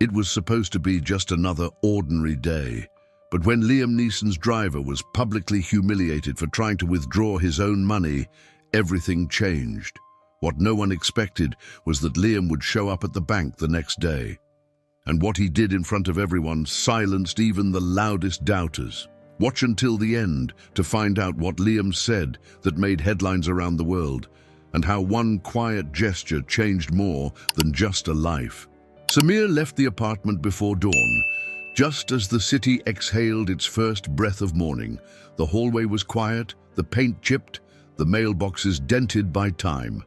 It was supposed to be just another ordinary day, but when Liam Neeson's driver was publicly humiliated for trying to withdraw his own money, everything changed. What no one expected was that Liam would show up at the bank the next day. And what he did in front of everyone silenced even the loudest doubters. Watch until the end to find out what Liam said that made headlines around the world, and how one quiet gesture changed more than just a life. Samir left the apartment before dawn. Just as the city exhaled its first breath of morning, the hallway was quiet, the paint chipped, the mailboxes dented by time.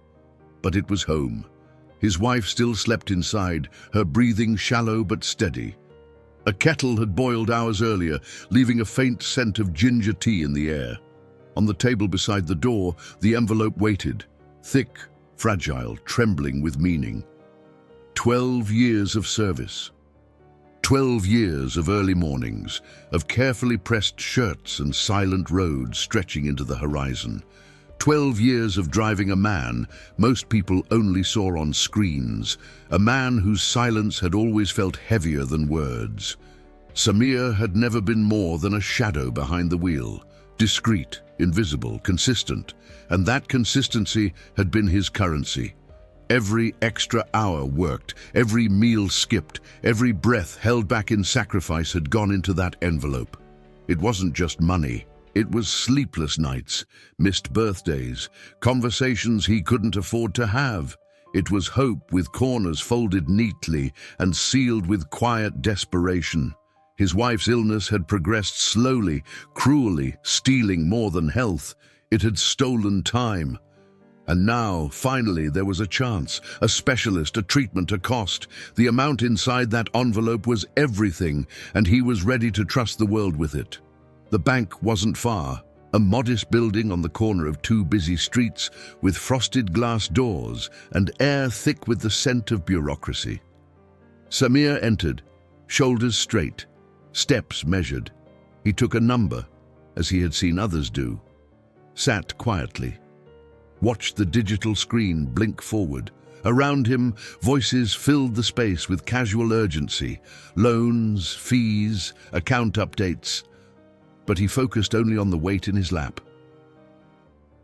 But it was home. His wife still slept inside, her breathing shallow but steady. A kettle had boiled hours earlier, leaving a faint scent of ginger tea in the air. On the table beside the door, the envelope waited, thick, fragile, trembling with meaning. 12 years of service. 12 years of early mornings, of carefully pressed shirts and silent roads stretching into the horizon. 12 years of driving a man most people only saw on screens, a man whose silence had always felt heavier than words. Samir had never been more than a shadow behind the wheel, discreet, invisible, consistent, and that consistency had been his currency. Every extra hour worked, every meal skipped, every breath held back in sacrifice had gone into that envelope. It wasn't just money. It was sleepless nights, missed birthdays, conversations he couldn't afford to have. It was hope with corners folded neatly and sealed with quiet desperation. His wife's illness had progressed slowly, cruelly, stealing more than health. It had stolen time. And now, finally, there was a chance, a specialist, a treatment, a cost. The amount inside that envelope was everything, and he was ready to trust the world with it. The bank wasn't far, a modest building on the corner of two busy streets with frosted glass doors and air thick with the scent of bureaucracy. Samir entered, shoulders straight, steps measured. He took a number, as he had seen others do, sat quietly, watched the digital screen blink forward. Around him, voices filled the space with casual urgency, loans, fees, account updates. But he focused only on the weight in his lap.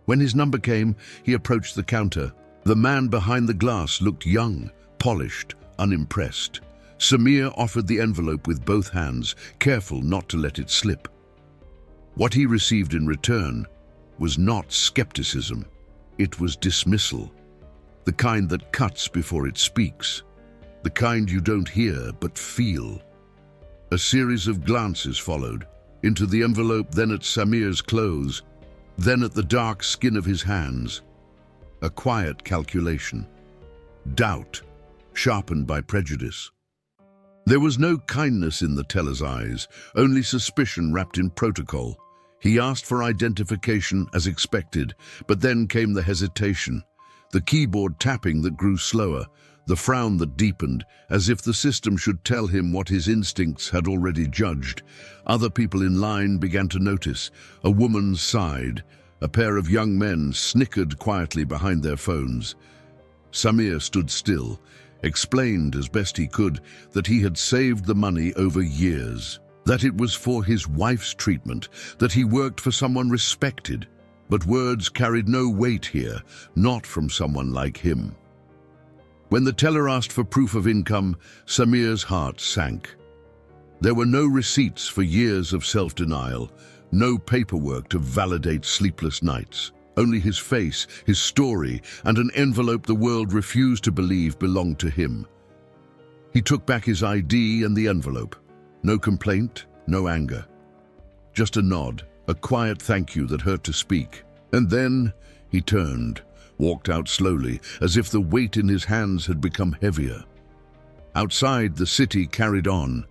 When his number came, he approached the counter. The man behind the glass looked young, polished, unimpressed. Samir offered the envelope with both hands, careful not to let it slip. What he received in return was not skepticism. It was dismissal, the kind that cuts before it speaks, the kind you don't hear but feel. A series of glances followed, into the envelope, then at Samir's clothes, then at the dark skin of his hands. A quiet calculation. Doubt, sharpened by prejudice. There was no kindness in the teller's eyes, only suspicion wrapped in protocol. He asked for identification as expected, but then came the hesitation, the keyboard tapping that grew slower, the frown that deepened, as if the system should tell him what his instincts had already judged. Other people in line began to notice. A woman sighed. A pair of young men snickered quietly behind their phones. Samir stood still, explained as best he could that he had saved the money over years, that it was for his wife's treatment, that he worked for someone respected. But words carried no weight here, not from someone like him. When the teller asked for proof of income, Samir's heart sank. There were no receipts for years of self-denial, no paperwork to validate sleepless nights. Only his face, his story, and an envelope the world refused to believe belonged to him. He took back his ID and the envelope. No complaint, no anger. Just a nod, a quiet thank you that hurt to speak. And then he turned, walked out slowly, as if the weight in his hands had become heavier. Outside, the city carried on.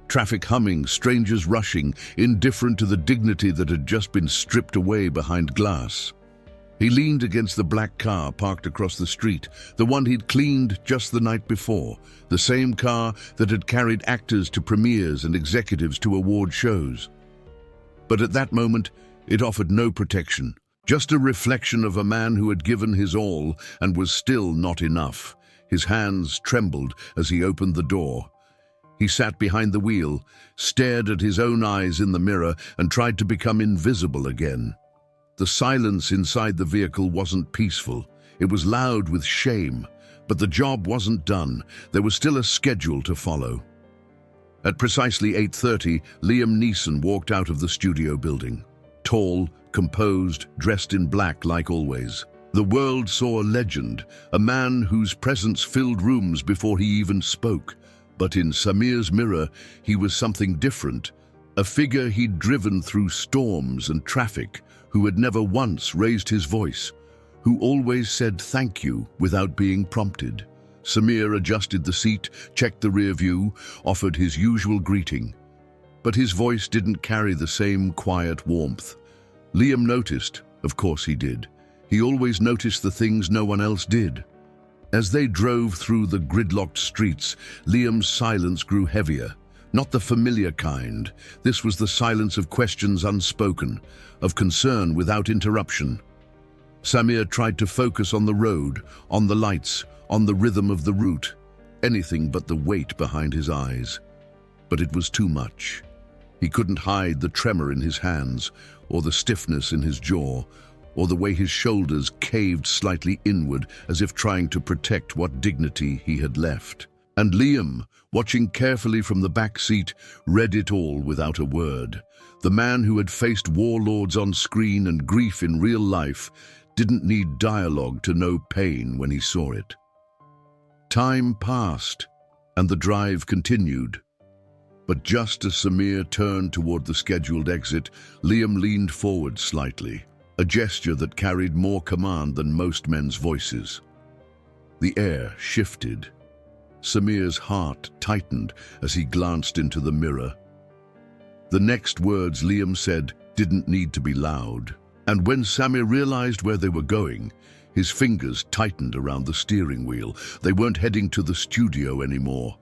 Traffic humming, strangers rushing, indifferent to the dignity that had just been stripped away behind glass. He leaned against the black car parked across the street, the one he'd cleaned just the night before, the same car that had carried actors to premieres and executives to award shows. But at that moment, it offered no protection. Just a reflection of a man who had given his all and was still not enough. His hands trembled as he opened the door. He sat behind the wheel, stared at his own eyes in the mirror, and tried to become invisible again. The silence inside the vehicle wasn't peaceful. It was loud with shame, but the job wasn't done. There was still a schedule to follow. At precisely 8:30, Liam Neeson walked out of the studio building. Tall, composed, dressed in black like always. The world saw a legend, a man whose presence filled rooms before he even spoke. But in Samir's mirror, he was something different. A figure he'd driven through storms and traffic, who had never once raised his voice, who always said thank you without being prompted. Samir adjusted the seat, checked the rear view, offered his usual greeting. But his voice didn't carry the same quiet warmth. Liam noticed, of course he did. He always noticed the things no one else did. As they drove through the gridlocked streets, Liam's silence grew heavier. Not the familiar kind. This was the silence of questions unspoken, of concern without interruption. Samir tried to focus on the road, on the lights, on the rhythm of the route, anything but the weight behind his eyes. But it was too much. He couldn't hide the tremor in his hands, or the stiffness in his jaw, or the way his shoulders caved slightly inward as if trying to protect what dignity he had left. And Liam, watching carefully from the back seat, read it all without a word. The man who had faced warlords on screen and grief in real life didn't need dialogue to know pain when he saw it. Time passed, and the drive continued. But just as Samir turned toward the scheduled exit, Liam leaned forward slightly, a gesture that carried more command than most men's voices. The air shifted. Samir's heart tightened as he glanced into the mirror. The next words Liam said didn't need to be loud, and when Samir realized where they were going, his fingers tightened around the steering wheel. They weren't heading to the studio anymore.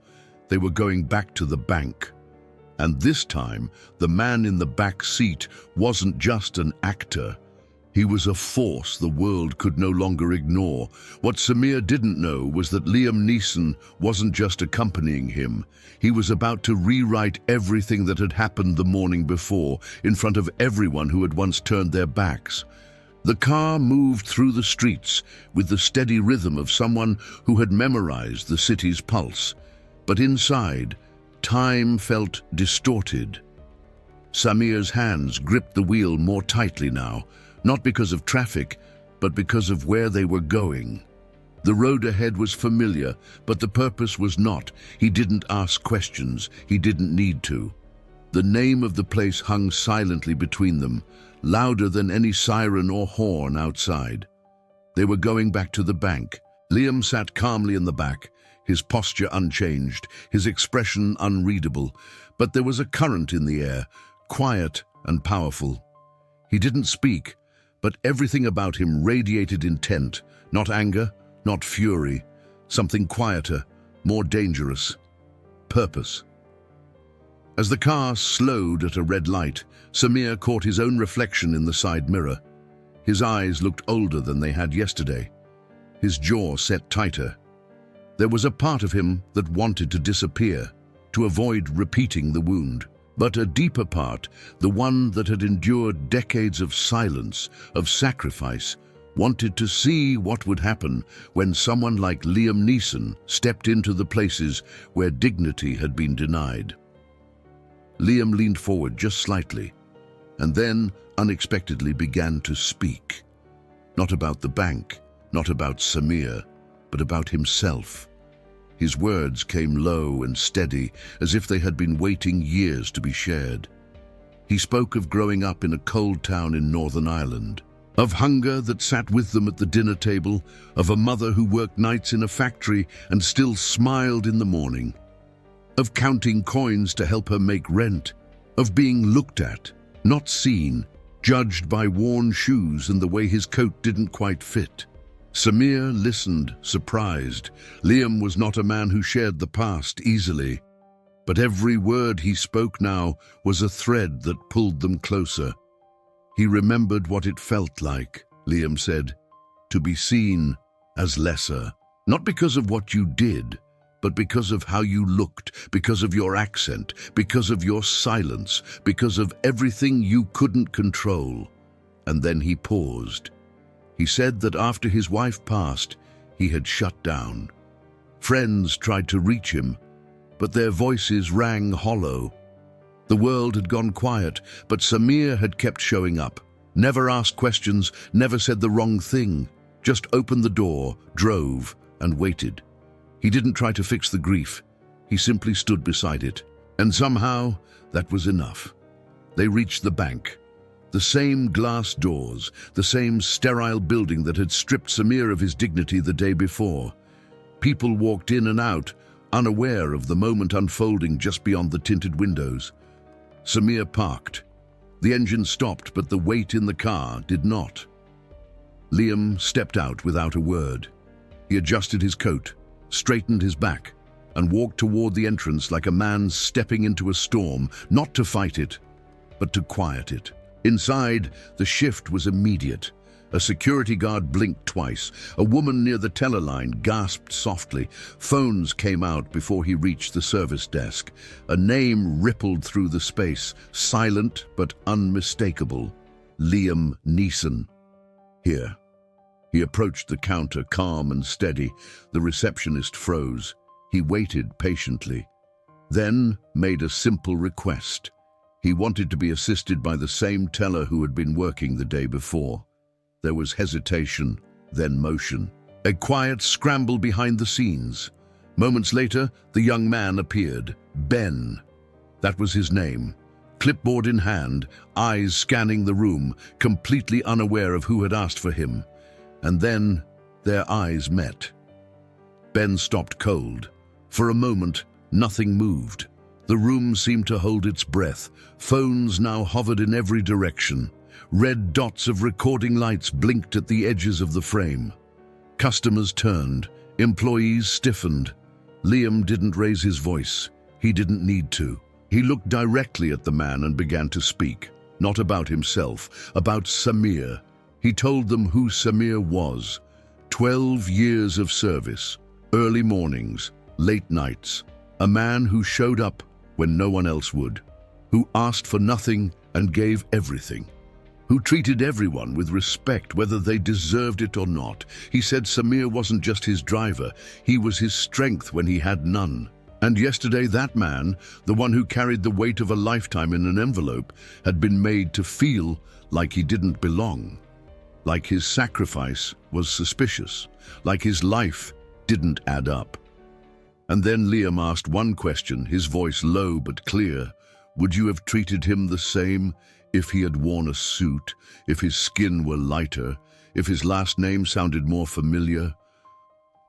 They were going back to the bank. And this time, the man in the back seat wasn't just an actor. He was a force the world could no longer ignore. What Samir didn't know was that Liam Neeson wasn't just accompanying him. He was about to rewrite everything that had happened the morning before, in front of everyone who had once turned their backs. The car moved through the streets with the steady rhythm of someone who had memorized the city's pulse. But inside, time felt distorted. Samir's hands gripped the wheel more tightly now, not because of traffic, but because of where they were going. The road ahead was familiar, but the purpose was not. He didn't ask questions. He didn't need to. The name of the place hung silently between them, louder than any siren or horn outside. They were going back to the bank. Liam sat calmly in the back, his posture unchanged, his expression unreadable, but there was a current in the air, quiet and powerful. He didn't speak, but everything about him radiated intent, not anger, not fury, something quieter, more dangerous. Purpose. As the car slowed at a red light, Samir caught his own reflection in the side mirror. His eyes looked older than they had yesterday. His jaw set tighter. There was a part of him that wanted to disappear, to avoid repeating the wound. But a deeper part, the one that had endured decades of silence, of sacrifice, wanted to see what would happen when someone like Liam Neeson stepped into the places where dignity had been denied. Liam leaned forward just slightly, and then unexpectedly began to speak. Not about the bank, not about Samir, but about himself. His words came low and steady, as if they had been waiting years to be shared. He spoke of growing up in a cold town in Northern Ireland, of hunger that sat with them at the dinner table, of a mother who worked nights in a factory and still smiled in the morning, of counting coins to help her make rent, of being looked at, not seen, judged by worn shoes and the way his coat didn't quite fit. Samir listened, surprised. Liam was not a man who shared the past easily, but every word he spoke now was a thread that pulled them closer. He remembered what it felt like, Liam said, to be seen as lesser, not because of what you did, but because of how you looked, because of your accent, because of your silence, because of everything you couldn't control. And then he paused. He said that after his wife passed, he had shut down. Friends tried to reach him, but their voices rang hollow. The world had gone quiet, but Samir had kept showing up. Never asked questions, never said the wrong thing. Just opened the door, drove, and waited. He didn't try to fix the grief. He simply stood beside it. And somehow, that was enough. They reached the bank. The same glass doors, the same sterile building that had stripped Samir of his dignity the day before. People walked in and out, unaware of the moment unfolding just beyond the tinted windows. Samir parked. The engine stopped, but the weight in the car did not. Liam stepped out without a word. He adjusted his coat, straightened his back, and walked toward the entrance like a man stepping into a storm, not to fight it, but to quiet it. Inside, the shift was immediate. A security guard blinked twice. A woman near the teller line gasped softly. Phones came out before he reached the service desk. A name rippled through the space, silent but unmistakable. Liam Neeson. Here. He approached the counter, calm and steady. The receptionist froze. He waited patiently, then made a simple request. He wanted to be assisted by the same teller who had been working the day before. There was hesitation, then motion. A quiet scramble behind the scenes. Moments later, the young man appeared. Ben. That was his name. Clipboard in hand, eyes scanning the room, completely unaware of who had asked for him. And then, their eyes met. Ben stopped cold. For a moment, nothing moved. The room seemed to hold its breath. Phones now hovered in every direction. Red dots of recording lights blinked at the edges of the frame. Customers turned. Employees stiffened. Liam didn't raise his voice. He didn't need to. He looked directly at the man and began to speak. Not about himself, about Samir. He told them who Samir was. 12 years of service. Early mornings, late nights. A man who showed up when no one else would. Who asked for nothing and gave everything. Who treated everyone with respect, whether they deserved it or not. He said Samir wasn't just his driver, he was his strength when he had none. And yesterday that man, the one who carried the weight of a lifetime in an envelope, had been made to feel like he didn't belong. Like his sacrifice was suspicious. Like his life didn't add up. And then Liam asked one question, his voice low but clear. Would you have treated him the same if he had worn a suit, if his skin were lighter, if his last name sounded more familiar?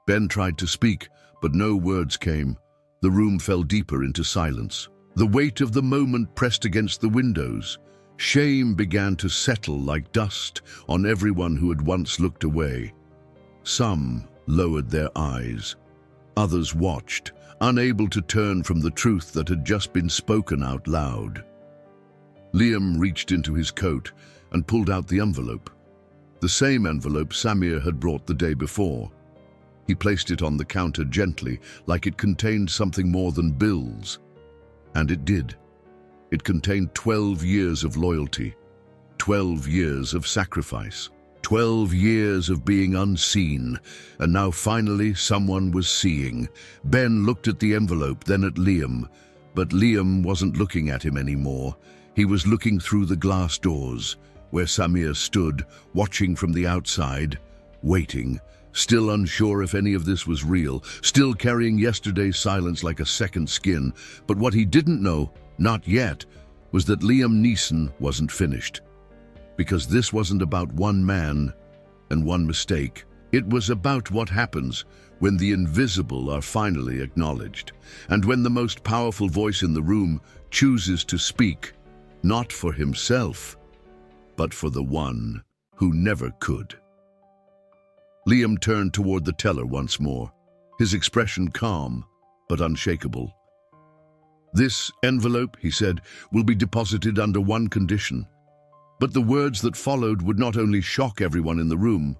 Ben tried to speak, but no words came. The room fell deeper into silence. The weight of the moment pressed against the windows. Shame began to settle like dust on everyone who had once looked away. Some lowered their eyes. Others watched, unable to turn from the truth that had just been spoken out loud. Liam reached into his coat and pulled out the envelope. The same envelope Samir had brought the day before. He placed it on the counter gently, like it contained something more than bills. And it did. It contained 12 years of loyalty, 12 years of sacrifice, 12 years of being unseen, and now finally someone was seeing. Ben looked at the envelope, then at Liam, but Liam wasn't looking at him anymore. He was looking through the glass doors, where Samir stood, watching from the outside, waiting, still unsure if any of this was real, still carrying yesterday's silence like a second skin. But what he didn't know, not yet, was that Liam Neeson wasn't finished. Because this wasn't about one man and one mistake. It was about what happens when the invisible are finally acknowledged, and when the most powerful voice in the room chooses to speak, not for himself, but for the one who never could. Liam turned toward the teller once more, his expression calm but unshakable. This envelope, he said, will be deposited under one condition. But the words that followed would not only shock everyone in the room,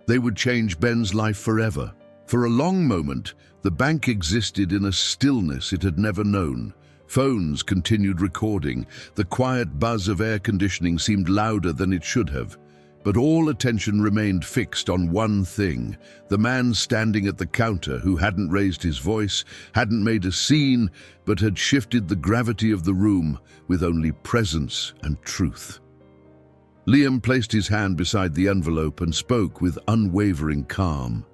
they would change Ben's life forever. For a long moment, the bank existed in a stillness it had never known. Phones continued recording. The quiet buzz of air conditioning seemed louder than it should have. But all attention remained fixed on one thing: the man standing at the counter who hadn't raised his voice, hadn't made a scene, but had shifted the gravity of the room with only presence and truth. Liam placed his hand beside the envelope and spoke with unwavering calm.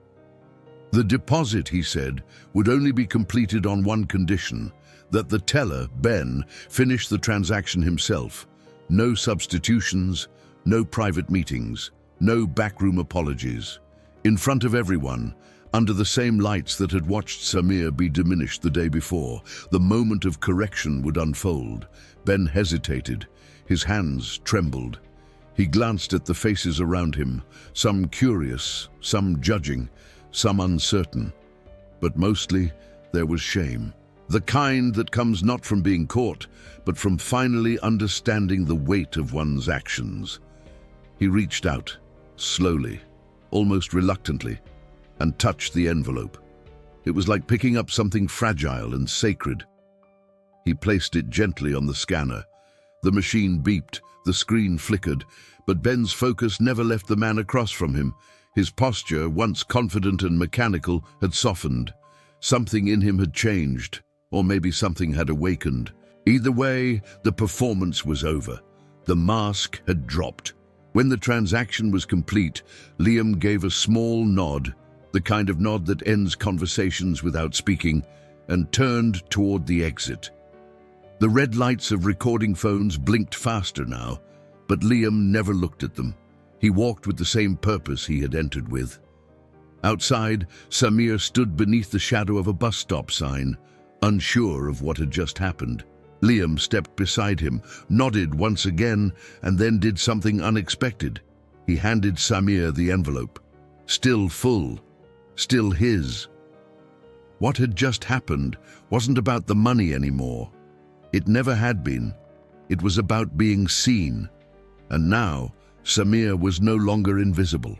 The deposit, he said, would only be completed on one condition: that the teller, Ben, finish the transaction himself. No substitutions, no private meetings, no backroom apologies. In front of everyone, under the same lights that had watched Samir be diminished the day before, the moment of correction would unfold. Ben hesitated. His hands trembled. He glanced at the faces around him, some curious, some judging, some uncertain. But mostly, there was shame. The kind that comes not from being caught, but from finally understanding the weight of one's actions. He reached out, slowly, almost reluctantly, and touched the envelope. It was like picking up something fragile and sacred. He placed it gently on the scanner. The machine beeped, the screen flickered, but Ben's focus never left the man across from him. His posture, once confident and mechanical, had softened. Something in him had changed, or maybe something had awakened. Either way, the performance was over. The mask had dropped. When the transaction was complete, Liam gave a small nod, the kind of nod that ends conversations without speaking, and turned toward the exit. The red lights of recording phones blinked faster now, but Liam never looked at them. He walked with the same purpose he had entered with. Outside, Samir stood beneath the shadow of a bus stop sign, unsure of what had just happened. Liam stepped beside him, nodded once again, and then did something unexpected. He handed Samir the envelope. Still full, still his. What had just happened wasn't about the money anymore. It never had been. It was about being seen. And now, Samir was no longer invisible.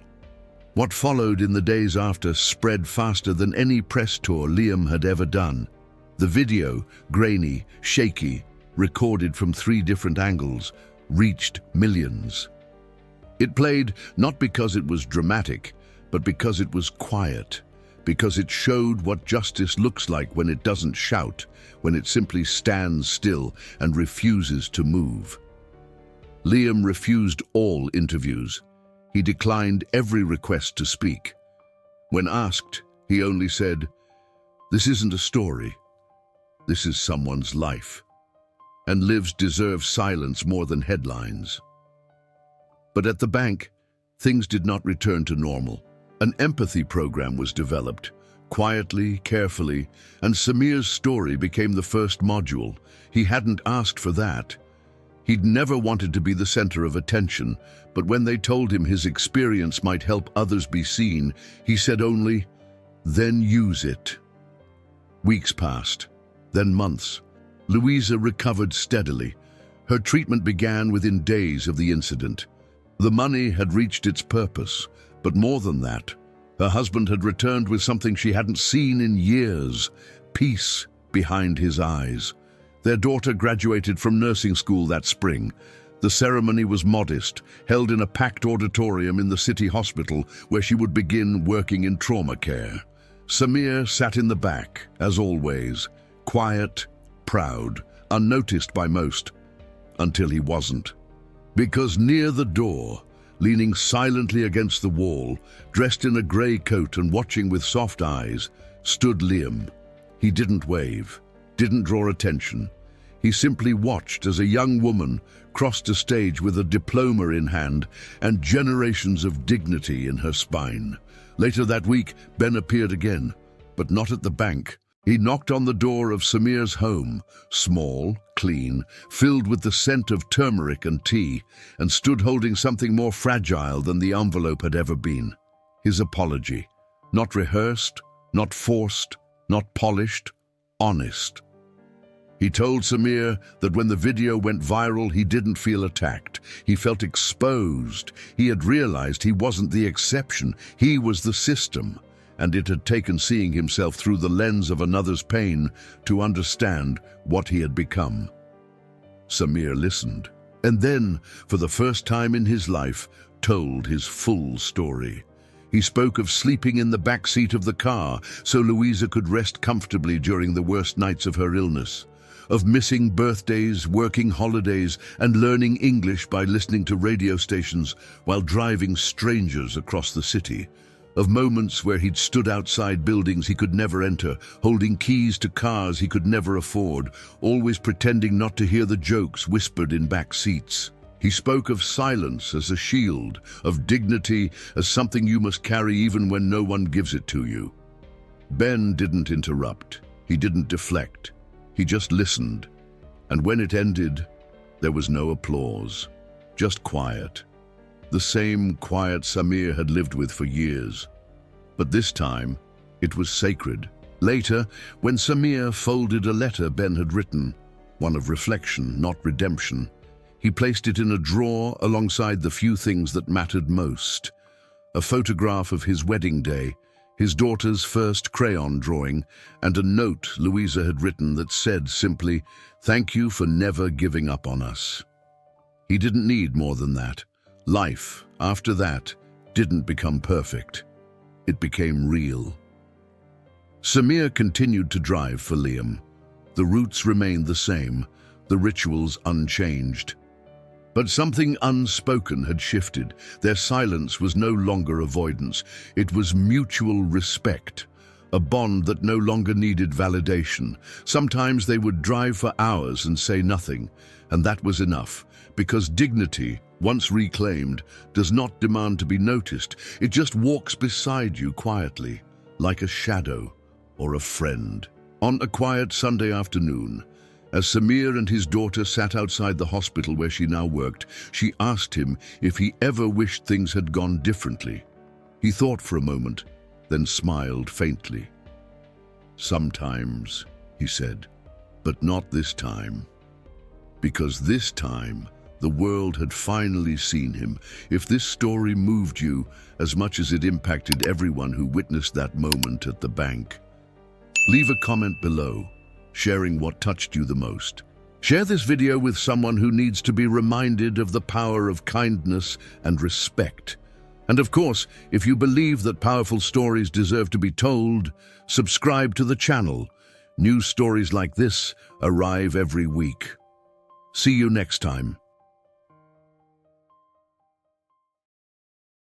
What followed in the days after spread faster than any press tour Liam had ever done. The video, grainy, shaky, recorded from 3 different angles, reached millions. It played not because it was dramatic, but because it was quiet, because it showed what justice looks like when it doesn't shout, when it simply stands still and refuses to move. Liam refused all interviews. He declined every request to speak. When asked, he only said, "This isn't a story. This is someone's life. And lives deserve silence more than headlines." But at the bank, things did not return to normal. An empathy program was developed, quietly, carefully, and Samir's story became the first module. He hadn't asked for that. He'd never wanted to be the center of attention, but when they told him his experience might help others be seen, he said only, "Then use it." Weeks passed, then months. Louisa recovered steadily. Her treatment began within days of the incident. The money had reached its purpose, but more than that, her husband had returned with something she hadn't seen in years: peace behind his eyes. Their daughter graduated from nursing school that spring. The ceremony was modest, held in a packed auditorium in the city hospital where she would begin working in trauma care. Samir sat in the back, as always, quiet, proud, unnoticed by most, until he wasn't. Because near the door, leaning silently against the wall, dressed in a grey coat and watching with soft eyes, stood Liam. He didn't wave, didn't draw attention. He simply watched as a young woman crossed a stage with a diploma in hand and generations of dignity in her spine. Later that week, Ben appeared again, but not at the bank. He knocked on the door of Samir's home, small, clean, filled with the scent of turmeric and tea, and stood holding something more fragile than the envelope had ever been. His apology. Not rehearsed, not forced, not polished, honest. He told Samir that when the video went viral, he didn't feel attacked. He felt exposed. He had realized he wasn't the exception. He was the system. and it had taken seeing himself through the lens of another's pain to understand what he had become. Samir listened, and then, for the first time in his life, told his full story. He spoke of sleeping in the back seat of the car so Louisa could rest comfortably during the worst nights of her illness, of missing birthdays, working holidays, and learning English by listening to radio stations while driving strangers across the city, of moments where he'd stood outside buildings he could never enter, holding keys to cars he could never afford, always pretending not to hear the jokes whispered in back seats. He spoke of silence as a shield, of dignity as something you must carry even when no one gives it to you. Ben didn't interrupt. He didn't deflect. He just listened. And when it ended, there was no applause, just quiet. The same quiet Samir had lived with for years. But this time, it was sacred. Later, when Samir folded a letter Ben had written, one of reflection, not redemption, he placed it in a drawer alongside the few things that mattered most. A photograph of his wedding day, his daughter's first crayon drawing, and a note Louisa had written that said simply, "Thank you for never giving up on us." He didn't need more than that. Life, after that, didn't become perfect. It became real. Samir continued to drive for Liam. The routes remained the same, the rituals unchanged. But something unspoken had shifted. Their silence was no longer avoidance. It was mutual respect, a bond that no longer needed validation. Sometimes they would drive for hours and say nothing, and that was enough, because dignity, once reclaimed, does not demand to be noticed. It just walks beside you quietly, like a shadow or a friend. On a quiet Sunday afternoon, as Samir and his daughter sat outside the hospital where she now worked, she asked him if he ever wished things had gone differently. He thought for a moment, then smiled faintly. "Sometimes," he said, "but not this time." Because this time, the world had finally seen him. If this story moved you as much as it impacted everyone who witnessed that moment at the bank, leave a comment below, sharing what touched you the most. Share this video with someone who needs to be reminded of the power of kindness and respect. And of course, if you believe that powerful stories deserve to be told, subscribe to the channel. New stories like this arrive every week. See you next time.